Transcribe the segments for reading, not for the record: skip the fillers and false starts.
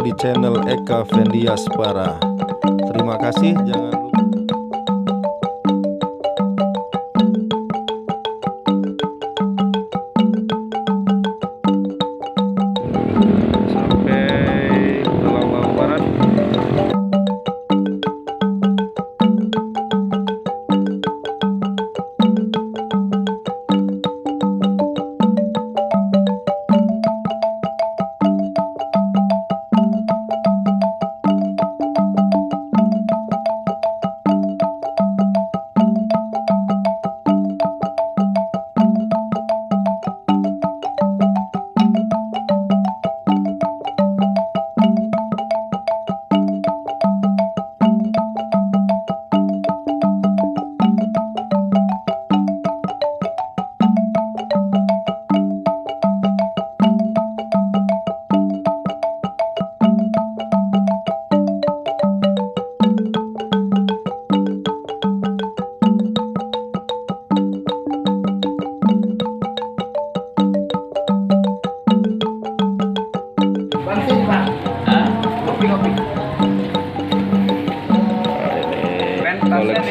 di channel Eka Fendiaspara. Terima kasih, jangan lupa sampai Tulang Barat.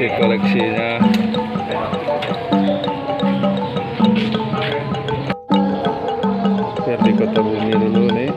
Koleksinya biar di Kota Bumi dulu nih.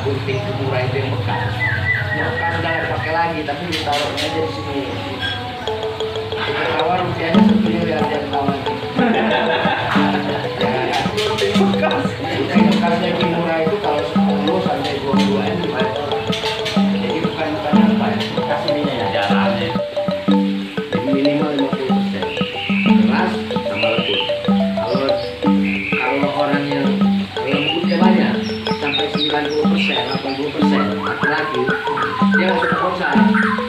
Gunting murah itu yang bekas. Bekas udah nggak dipakai lagi, tapi ditaruhnya aja di sini. Kita tawar rupiahnya 1 miliar dia kawan. Bekas. Yang bekasnya yang murah itu kalau 10 sampai 22 yang dibayar. Jadi bukan apa ya, bekas ininya ya. Jalannya. Jadi minimal 50%. Keras sama lembut. Kalau orang yang lembutnya banyak sampai 90%, 80% laki-laki, dia nggak suka bosan.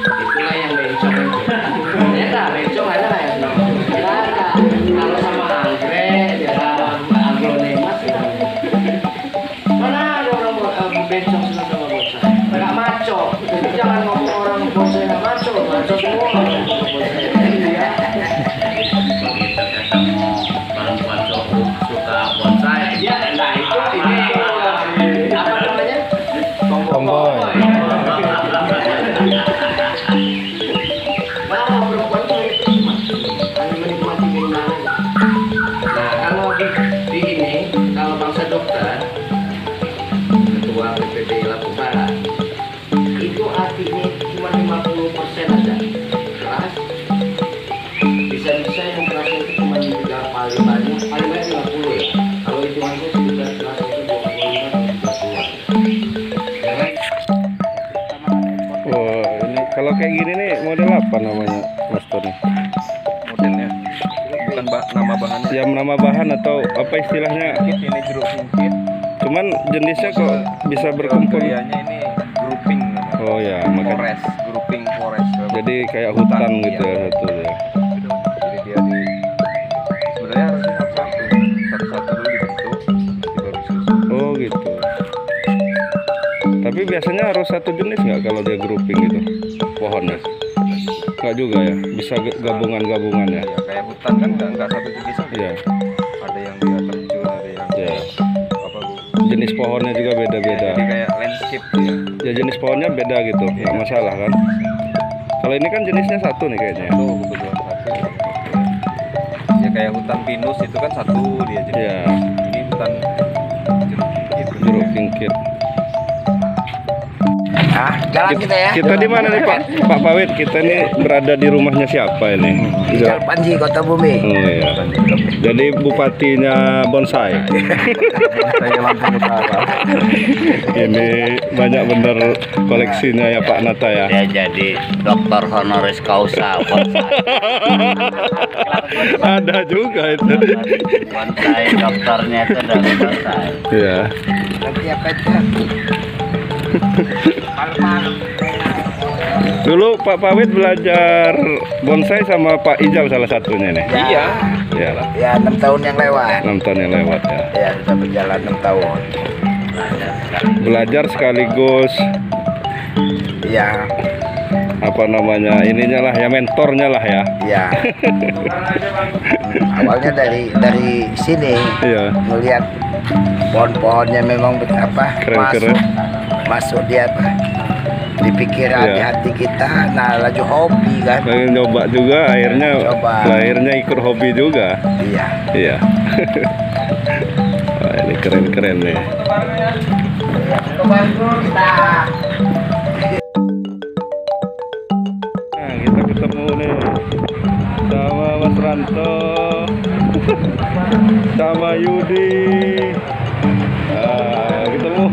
Itulah yang dari Nah, perempuan itu hanya menikmati keindahan. Nah, kalau di ini, kalau bangsa dokter, ketua PPD Lampung Barat, itu artinya cuma 50% aja kelas. Bisa-bisa yang kelas itu cuma 3 paling banyak 50 ya. Kalau itu aja sudah kelas itu 25 Wah, ini kalau kayak gini nih model apa namanya, Mas Tony? Modelnya bukan nama bahannya. Ya nama bahan atau apa istilahnya? Ini jeruk singkit. Cuman jenisnya kok bisa berkumpul. Gayanya ini grouping namanya. Oh ya, makanya. Forest, grouping forest. Jadi kayak hutan gitu ya iya. satu ya. Jadi dia di sebenarnya harusnya satu-satu dulu dibentuk, nanti baru susun. Oh gitu. Tapi biasanya harus satu jenis nggak kalau dia grouping gitu pohonnya? Nggak juga ya, bisa gabungan-gabungan ya. Ya, kayak hutan kan nggak satu jenis aja. Iya. Ada yang dia terjun, ada yang Ya. apa Bu? Jenis pohonnya juga beda-beda. Jadi kayak landscape ya. Ya jenis pohonnya beda gitu, nggak masalah kan? Kalau ini kan jenisnya satu nih kayaknya. Itu kebetulan satu. Ya kayak hutan pinus itu kan satu dia jadi. Ya, Ini hutan jeruk singkit. Ah, jalan kita ya. Kita di mana nih Pak Pawit? Kita ini berada di rumahnya siapa ini? Tinggal Panji Kota Bumi. Oh iya. Jadi bupatinya bonsai. Saya Lampung Utara. Ini banyak bener koleksinya ya Pak Nata ya. Dia jadi dokter honoris causa bonsai. Ada juga itu. Bonsai dokternya itu dari bonsai. Iya. Nanti apa itu? Dulu Pak Pawit belajar bonsai sama Pak Ijal salah satunya nih. Iya. Iya. Ya 6 tahun yang lewat. 6 tahun yang lewat ya. Ya sudah berjalan 6 tahun. Belajar sekaligus Ya, apa namanya ininya lah ya, mentornya lah ya. ya. Awalnya dari sini Iya. melihat pohon-pohonnya memang apa Keren-keren. masuk dia apa di pikiran di Iya. hati kita. Nah, laju hobi kan. Pengen nyoba juga, akhirnya Coba. lahirnya ikut hobi juga. Iya. Iya. Wah, ini keren-keren nih. Nah, kita ketemu nih sama Mas Ranto, sama Yudi. Nah, ketemu.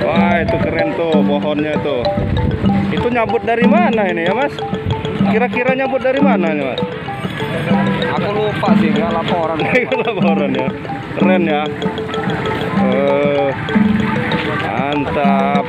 Wah, itu keren tuh pohonnya tuh. Itu nyabut dari mana ini ya Mas? Kira-kira nyabut dari mana nih Mas? Aku lupa sih, nggak laporan. Laporan ya. Keren ya. Mantap.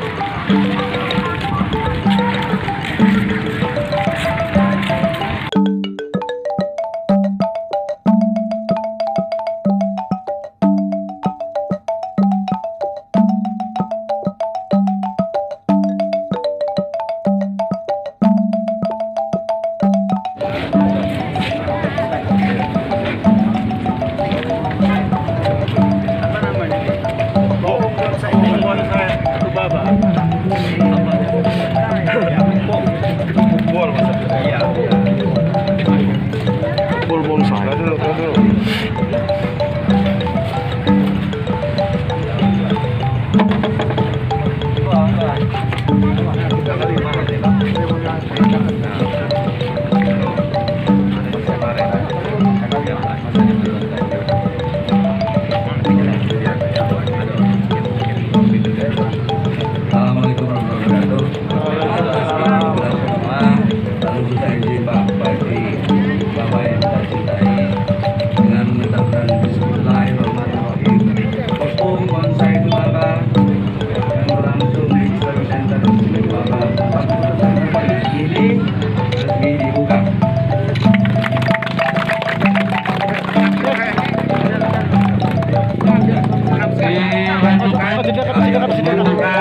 Assalamualaikum warahmatullahi wabarakatuh. Lalu kita izin Pak Bupati, Bapak yang kita cintai, dengan mengucapkan Bismillahirrahmanirrahim. Hukum bonsai itu Bapak yang berlangsung di Service Center Bapak. Pagi ini resmi dibuka. Dilanjutkan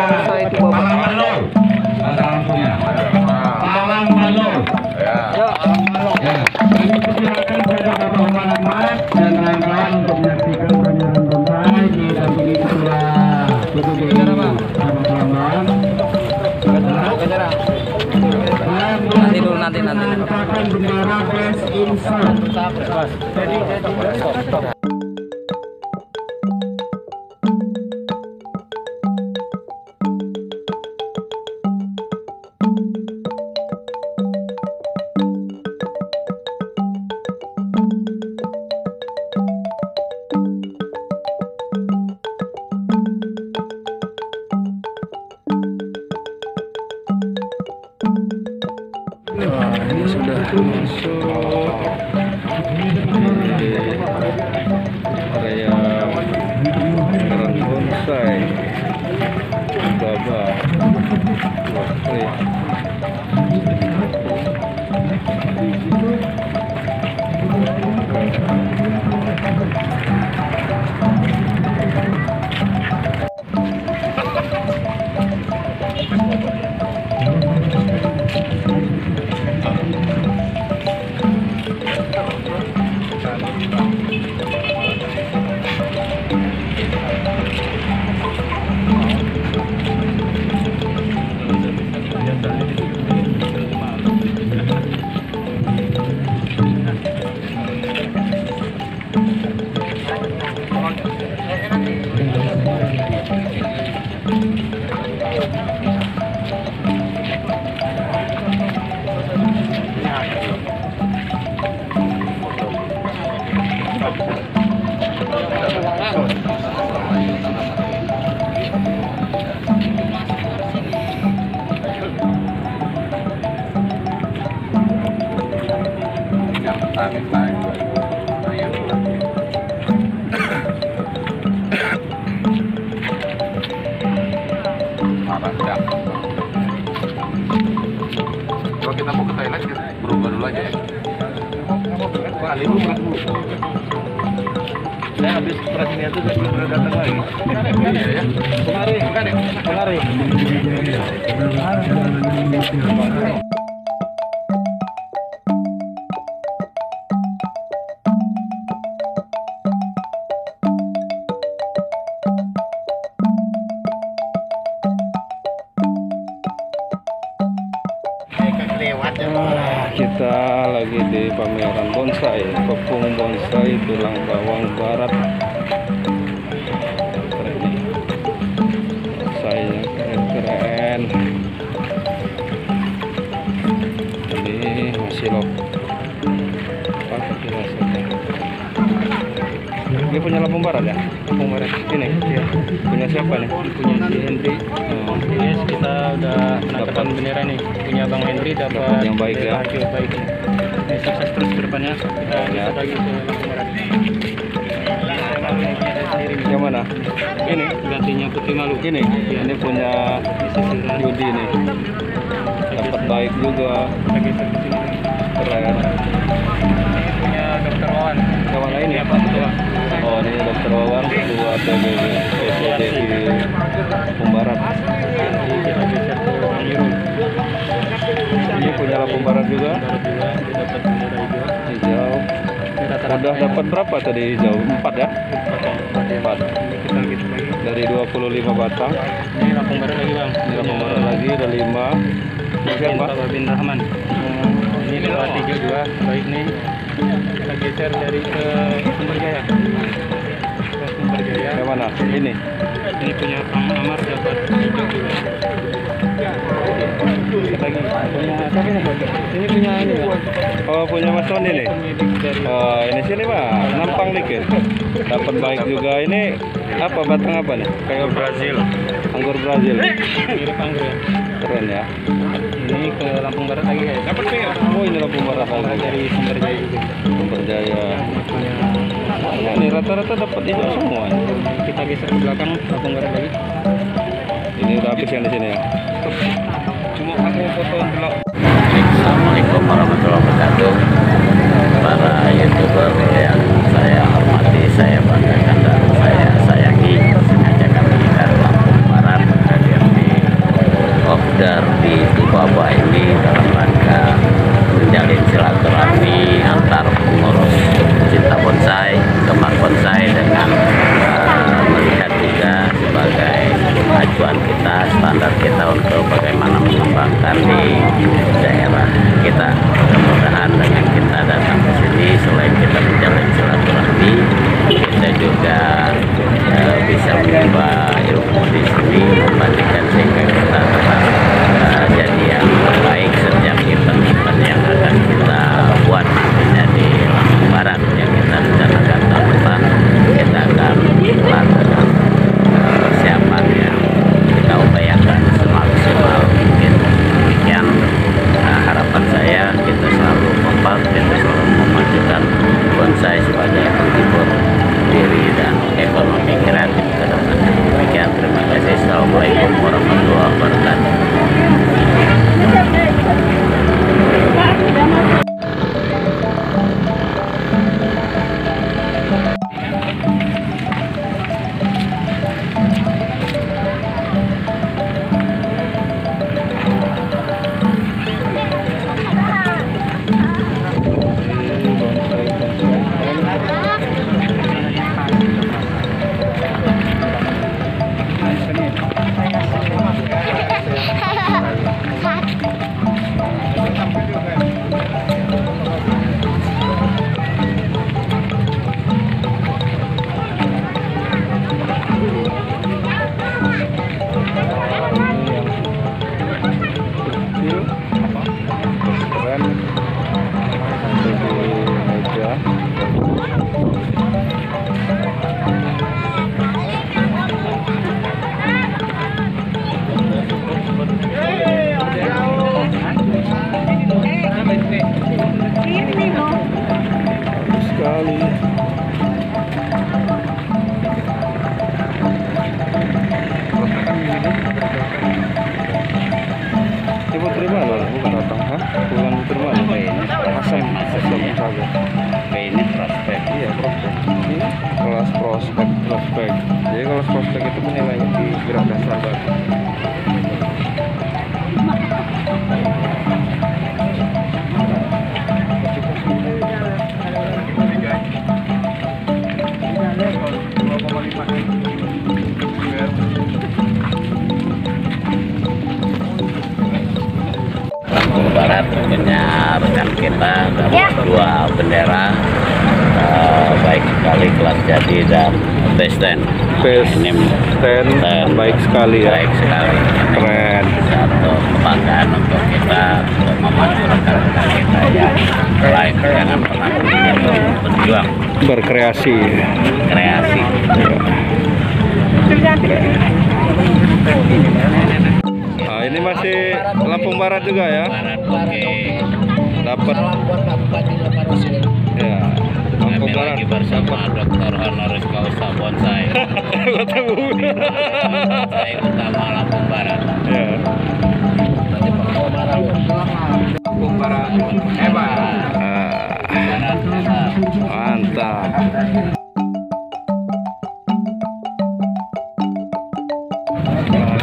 Nanti bendera best insert. Ini sudah masuk di area pameran bonsai Baba. Oke. Kalau kita mau ke Thailand, kita berubah dulu aja ya. Saya habis operasinya itu sudah datang lagi. Iya ya. Kemari. Kita lagi di pameran bonsai, Kepung Bonsai Tulang Bawang Barat. Bonsai yang keren-keren. Ini masih loh. Apa rasanya? Ini punya lampu barat ya? Lampu barat ini? Iya. Punya siapa nih? Punya si Henry. Yes, kita udah menangkapkan bendera nih. Punya Bang Henry dapat yang baik ya. hasil baik. Ini sukses terus ke depannya. Kita lihat lagi ke lampu merah. Yang mana? Ini? Gantinya Putri Malu. Ini? Iya. Ini punya Sisiran. Yudi nih. Dapat baik juga. Kita geser ke sini. Keren. Ini punya Dokter Wawan. Yang mana ini? Iya, Pak Ketua. Oh, ini Dokter Wawan, Ketua PBB PCD di Pembarat. Jadi kita geser ke Bang Irul. Ini punya lampu barat juga. Baru juga dia dapat bendera hijau. Hijau. Ini rata-rata Udah dapat berapa tadi hijau? 4 ya? 4. Ini kita gitu lagi. Dari 25 batang. Ini lampu merah lagi Bang. Ini lampu barat lagi ada 5. Ini siapa? Pak Babin Rahman. Ini Dewa 32 baik nih. Kita geser dari ke Sumberjaya. Ke Sumberjaya. Yang mana? Ini. Ini punya Kang Amar dapat hijau juga. Lagi punya siapa ini? Ini punya ini Bang. Oh, punya Mas Tony nih. Pemilik dari Oh, ini sini mah nampang dikit. Dapat baik juga. Ini apa batang apa nih? Kayak Brazil. anggur Brazil. Mirip anggur ya. Keren ya. Ini ke Lampung Barat lagi ya. Dapat Oh, ini lampu barat lagi. dari Sumberjaya juga. Sumberjaya. Punya Banyak nih rata-rata dapat hijau semua. kita geser ke belakang Lampung Barat lagi. Ini udah habis yang di sini ya. Cuma aku foto dulu. Assalamualaikum warahmatullahi wabarakatuh. Para YouTuber yang saya hormati, saya banggakan dan saya sayangi, sengaja kami dari Lampung Barat hadir di Kopdar di Baba ini dalam rangka menjalin silaturahmi antar pengurus cinta bonsai, gemar bonsai dengan melihat juga sebagai standar kita untuk bagaimana mengembangkan di daerah kita. Mudah-mudahan dengan kita datang ke sini, selain kita menjalin silaturahmi, kita juga bisa menimba ilmu di sini, membagikan sehingga kita tetap jadi yang terbaik setiap event-event yang akan kita buat nantinya di Lampung Barat yang kita rencanakan tahun depan. Kita akan melakukan persiapan yang kita upayakan semaksimal mungkin. Demikian harapan saya, kita selalu kompak, kita selalu memajukan bonsai sebagai penghibur diri dan ekonomi kreatif ke depan. Demikian, terima kasih. Assalamualaikum warahmatullahi wabarakatuh. Kelas prospek. Jadi kelas prospek itu penilaiannya di gerak dasar batu. Lampung Barat tentunya rekan kita dapat 2 bendera, baik sekali kelas jadi dan Besten. Besten baik sekali ya. Baik sekali. Keren. Satu kebanggaan untuk kita, untuk membantu rekan-rekan kita yang lain jangan pernah berjuang Berkreasi. kreasi. Nah, ini masih Lampung Barat juga ya. Barat, oke. Dapat. Ya. Lampung Kami Barat lagi bersama Dr. Honoris Causa Bonsai. Bonsai utama Lampung Barat. Ya. Lampung Barat hebat. Barat hebat. Mantap.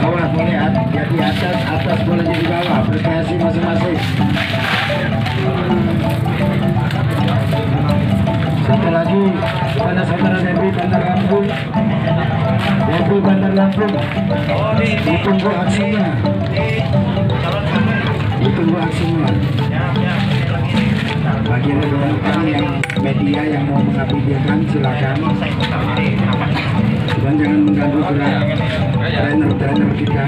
Bawah boleh jadi atas boleh jadi bawah, berkreasi masing-masing. Satu lagi pada saudara Devi Bandar Lampung. Devi Bandar Lampung. Ditunggu aksinya. Ditunggu aksinya. Bagi rekan-rekan yang media yang mau mengabdikan silakan. Dan jangan mengganggu gerak trainer kita.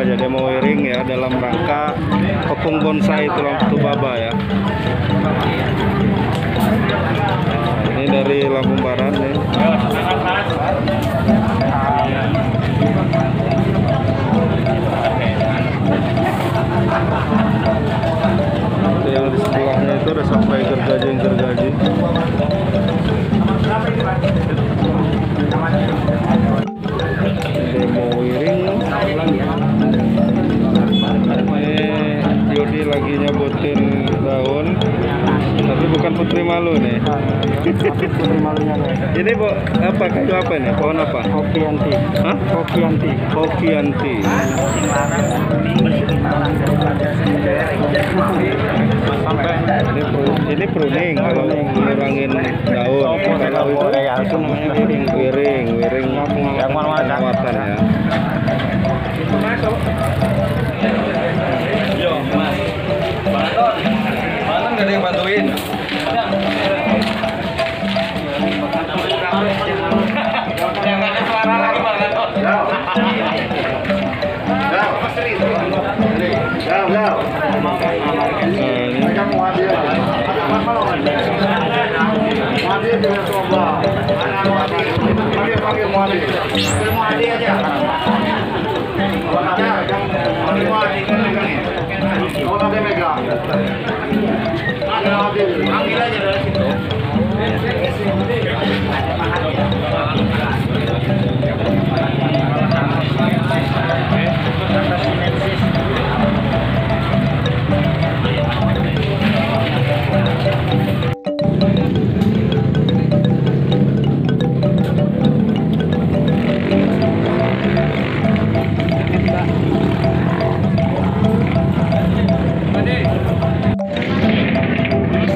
aja, demo wiring ya dalam rangka Kopung Bonsai Tulang Tubaba ya. Ini dari Lampung Barat nih. Itu yang di sebelahnya itu udah sampai gergaji. Demo wiring. Ini Yodi lagi nyabutin daun, tapi bukan putri malu nih. Ini apa, kayu apa nih? Pohon apa? Hokianti. Hah? Hokianti. Hokianti. Ini pruning kalau ngurangin daun. Kalau itu namanya wiring pengawetan ya. Yo, Mas. Balaton gak ada yang bantuin. Yang ada suara lagi Balaton.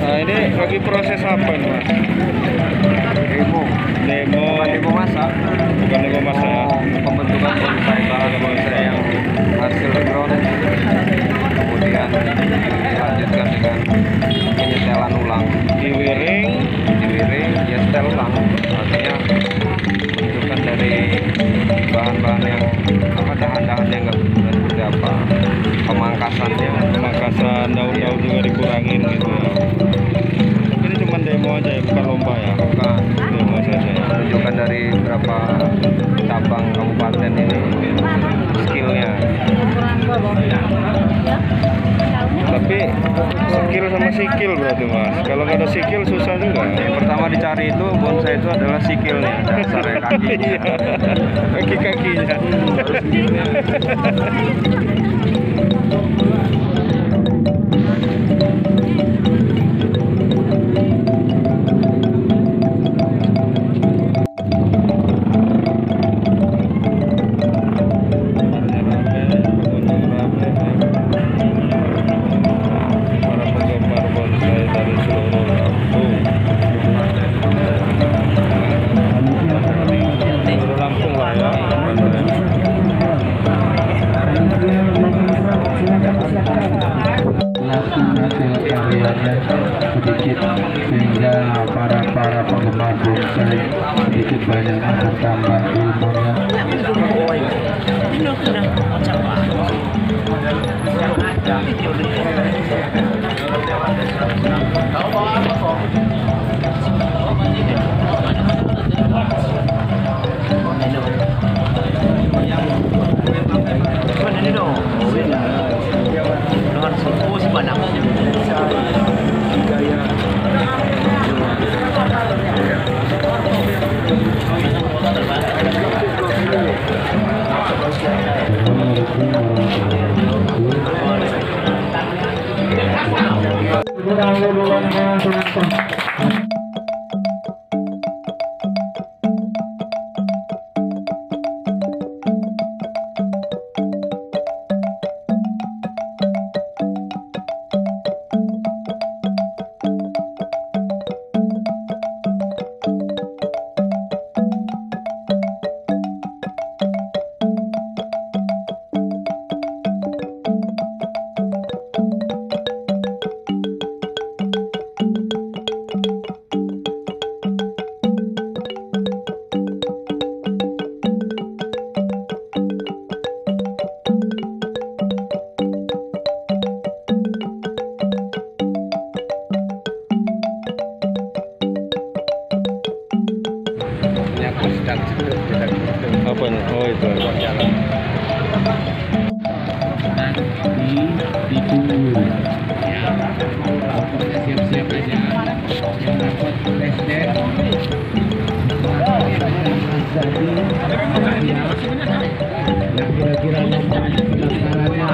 Nah ini lagi proses apa nih Mas? Demo masak. bukan demo masak ya? Pembentukan bonsai yang hasil background, kemudian dilanjutkan dengan penyetelan ulang Di wiring. ya setel ulang, artinya menentukan dari bahan-bahan yang dahan-dahan yang nggak seperti apa, pemangkasan Daun-daun juga dikurangin gitu ya. Ini cuma demo aja ya, bukan lomba ya? bukan Demo saja ya. menunjukkan dari beberapa cabang kabupaten ini skillnya. Tapi skill sama sikil berarti Mas. Kalau nggak ada sikil susah juga. Yang pertama dicari itu bonsai itu adalah sikilnya, dasarnya kakinya. Kaki-kakinya. Para penggemar bonsai dari seluruh Lampung. Seluruh Lampung lah ya. Hasil karyanya sedikit sehingga para penggemar bonsai sedikit banyak bertambah ilmunya. yang sedang Apa nih? Oh itu. ditunggu ya, pokoknya siap-siap aja yang dapat presiden yang kira-kira pendaftarannya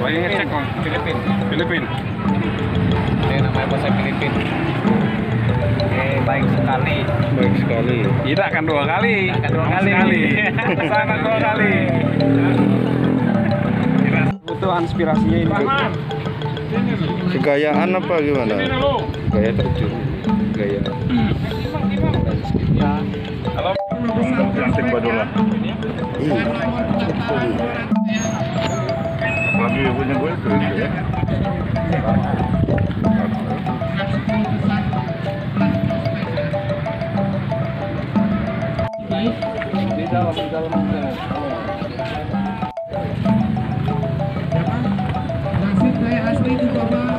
Lagi ngecek kok, Filipin. ini namanya bahasa Filipin. Baik sekali. Baik sekali. Tidak kan 2 kali. Akan 2 kali. Kesana 2 kali. Butuh inspirasinya ini. Kegayaan apa gimana? Gaya terjun. Gaya. Halo. Cantik Badula. Lagi punya gue itu ya. Di dalam nasib saya asli itu Bapak.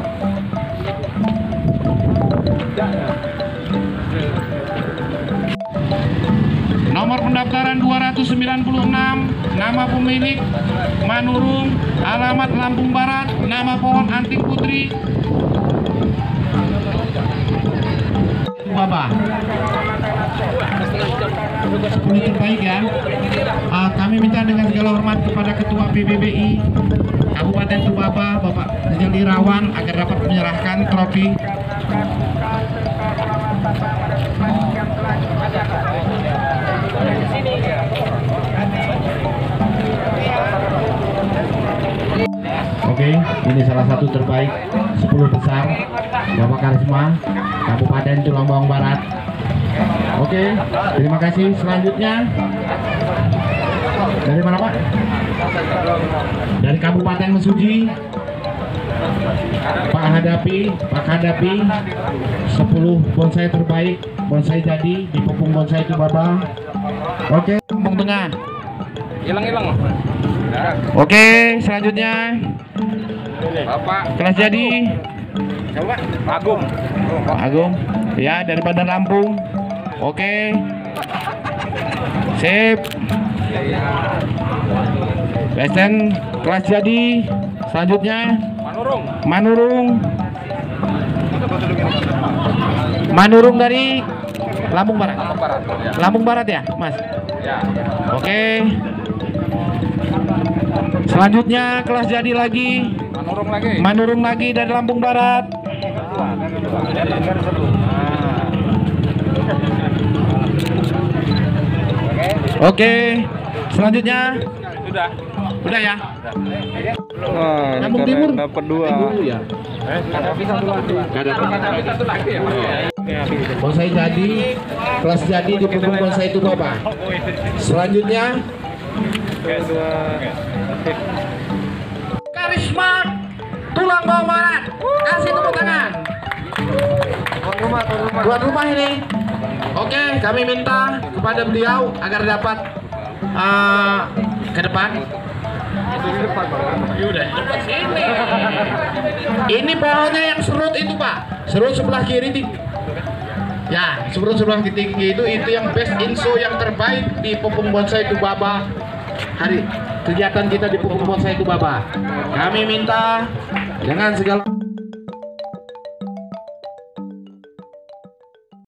Nomor pendaftaran 296, nama pemilik Manurung, alamat Lampung Barat, nama pohon Anting Putri. Bapak. 10 terbaik ya. Kami minta dengan segala hormat kepada Ketua PBBI Kabupaten Tubaba, Bapak Rizal Irawan, agar dapat menyerahkan trofi. Oke, ini salah satu terbaik 10 besar Bapak Karisma Kabupaten Tulang Bawang Barat. Oke, terima kasih. Selanjutnya dari mana Pak? Dari Kabupaten Mesuji, Pak Hadapi 10 bonsai terbaik, bonsai jadi di Pupung Bonsai Tubaba. Oke, Kampung Tengah. Hilang. Oke, selanjutnya Bapak kelas jadi Agung. ya, dari Bandar Lampung. Oke, sip. Lesen kelas jadi. Selanjutnya Manurung dari Lampung Barat. Lampung Barat ya, Mas? Ya. Oke. Selanjutnya kelas jadi lagi. Manurung lagi dari Lampung Barat. Oke. Selanjutnya udah ya. Wah, Lampung karena Timur dapat 2. ya. Bonsai jadi, kelas jadi di Pupung Bonsai Tubaba. Selanjutnya Karisma Tulang Bawang Barat. Kasih tepuk tangan. Tuan rumah ini. Oke, kami minta kepada beliau agar dapat ke depan. Ini pohonnya yang serut itu Pak, serut sebelah kiri ya, serut sebelah kiri itu yang best inso yang terbaik di Pupung Bonsai Tubaba. Hari kegiatan kita di Pupung Bonsai Tubaba, kami minta dengan segala